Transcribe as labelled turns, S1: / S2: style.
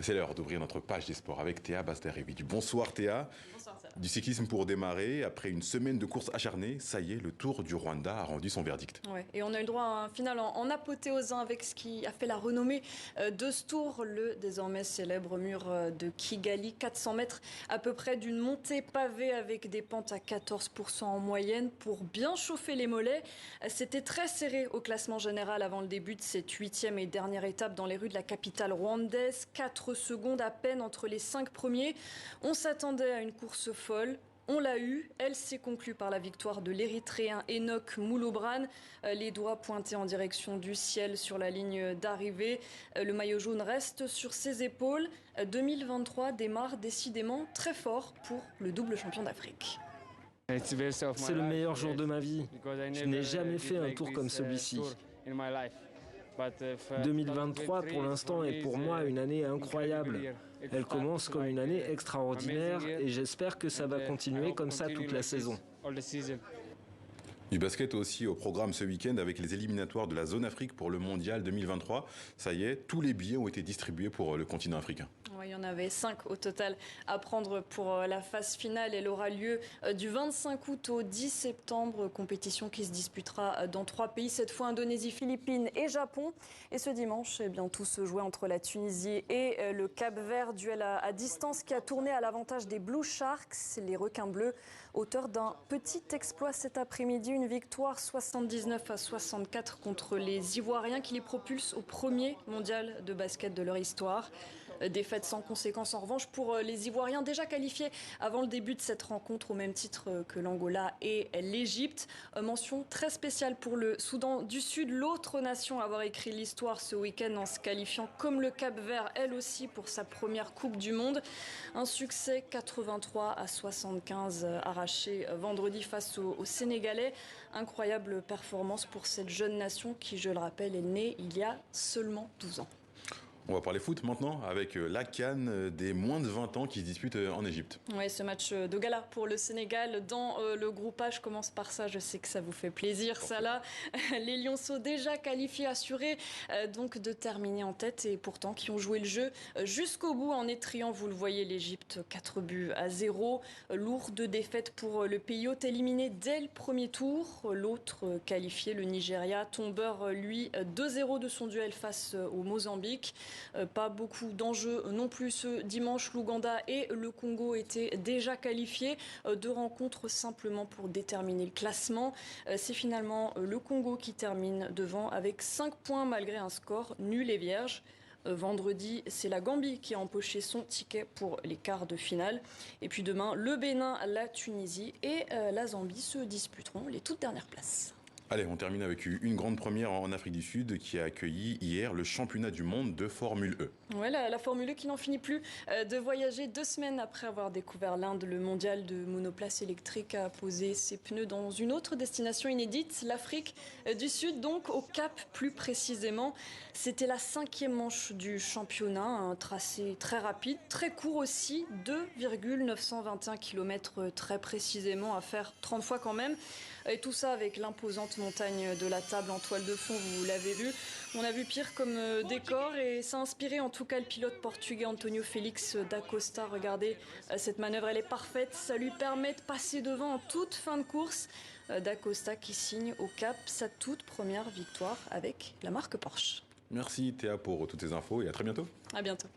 S1: C'est l'heure d'ouvrir notre page des sports avec Théa Baster-Révidi. Bonsoir Théa.
S2: Bonsoir Sarah.
S1: Du cyclisme pour démarrer. Après une semaine de course acharnée, ça y est, le Tour du Rwanda a rendu son verdict.
S2: Ouais, et on a eu le droit à un final en apothéose avec ce qui a fait la renommée de ce Tour, le désormais célèbre mur de Kigali. 400 mètres à peu près d'une montée pavée avec des pentes à 14% en moyenne pour bien chauffer les mollets. C'était très serré au classement général avant le début de cette 8e et dernière étape dans les rues de la capitale rwandaise. 4 secondes à peine entre les 5 premiers. On s'attendait à une course folle. On l'a eu, elle s'est conclue par la victoire de l'Érythréen Enoch Mouloubran, les doigts pointés en direction du ciel sur la ligne d'arrivée. Le maillot jaune reste sur ses épaules. 2023 démarre décidément très fort pour le double champion d'Afrique.
S3: C'est le meilleur jour de ma vie. Je n'ai jamais fait un tour comme celui-ci. 2023 pour l'instant est pour moi une année incroyable. Elle commence comme une année extraordinaire et j'espère que ça va continuer comme ça toute la saison.
S1: Du basket aussi au programme ce week-end avec les éliminatoires de la zone Afrique pour le Mondial 2023. Ça y est, tous les billets ont été distribués pour le continent africain.
S2: Oui, il y en avait 5 au total à prendre pour la phase finale. Elle aura lieu du 25 août au 10 septembre. Compétition qui se disputera dans 3 pays, cette fois Indonésie, Philippines et Japon. Et ce dimanche, tout se jouait entre la Tunisie et le Cap-Vert. Duel à distance qui a tourné à l'avantage des Blue Sharks, les requins bleus, auteurs d'un petit exploit cet après-midi. Une victoire 79-64 contre les Ivoiriens qui les propulsent au premier mondial de basket de leur histoire. Défaite sans conséquence en revanche pour les Ivoiriens déjà qualifiés avant le début de cette rencontre au même titre que l'Angola et l'Égypte. Mention très spéciale pour le Soudan du Sud, l'autre nation à avoir écrit l'histoire ce week-end en se qualifiant comme le Cap-Vert, elle aussi pour sa première Coupe du Monde. Un succès 83-75 arraché vendredi face aux Sénégalais. Incroyable performance pour cette jeune nation qui, je le rappelle, est née il y a seulement 12 ans.
S1: On va parler foot maintenant avec la CAN des moins de 20 ans qui se disputent en Égypte.
S2: Oui, ce match de gala pour le Sénégal dans le groupe A. Je commence par ça, je sais que ça vous fait plaisir. Ça là, les Lionceaux déjà qualifiés, assurés donc de terminer en tête et pourtant qui ont joué le jeu jusqu'au bout en étriant, vous le voyez, l'Égypte 4-0. Lourde défaite pour le pays hôte éliminé dès le premier tour. L'autre qualifié, le Nigeria, tombeur lui 2-0 de son duel face au Mozambique. Pas beaucoup d'enjeux non plus ce dimanche. L'Ouganda et le Congo étaient déjà qualifiés. 2 rencontres simplement pour déterminer le classement. C'est finalement le Congo qui termine devant avec 5 points malgré un score nul et vierge. Vendredi, c'est la Gambie qui a empoché son ticket pour les quarts de finale. Et puis demain, le Bénin, la Tunisie et la Zambie se disputeront les toutes dernières places.
S1: Allez, on termine avec une grande première en Afrique du Sud qui a accueilli hier le championnat du monde de Formule E.
S2: Ouais, la Formule E qui n'en finit plus de voyager 2 semaines après avoir découvert l'Inde. Le mondial de monoplace électrique a posé ses pneus dans une autre destination inédite, l'Afrique du Sud, donc au Cap plus précisément. C'était la 5e manche du championnat, un tracé très rapide, très court aussi, 2,921 km très précisément, à faire 30 fois quand même. Et tout ça avec l'imposante montagne de la Table en toile de fond, vous l'avez vu. On a vu pire comme décor et ça a inspiré en tout cas le pilote portugais António Félix da Costa. Regardez, cette manœuvre, elle est parfaite. Ça lui permet de passer devant en toute fin de course. Da Costa qui signe au Cap sa toute première victoire avec la marque Porsche.
S1: Merci Théa pour toutes ces infos et à très bientôt.
S2: À bientôt.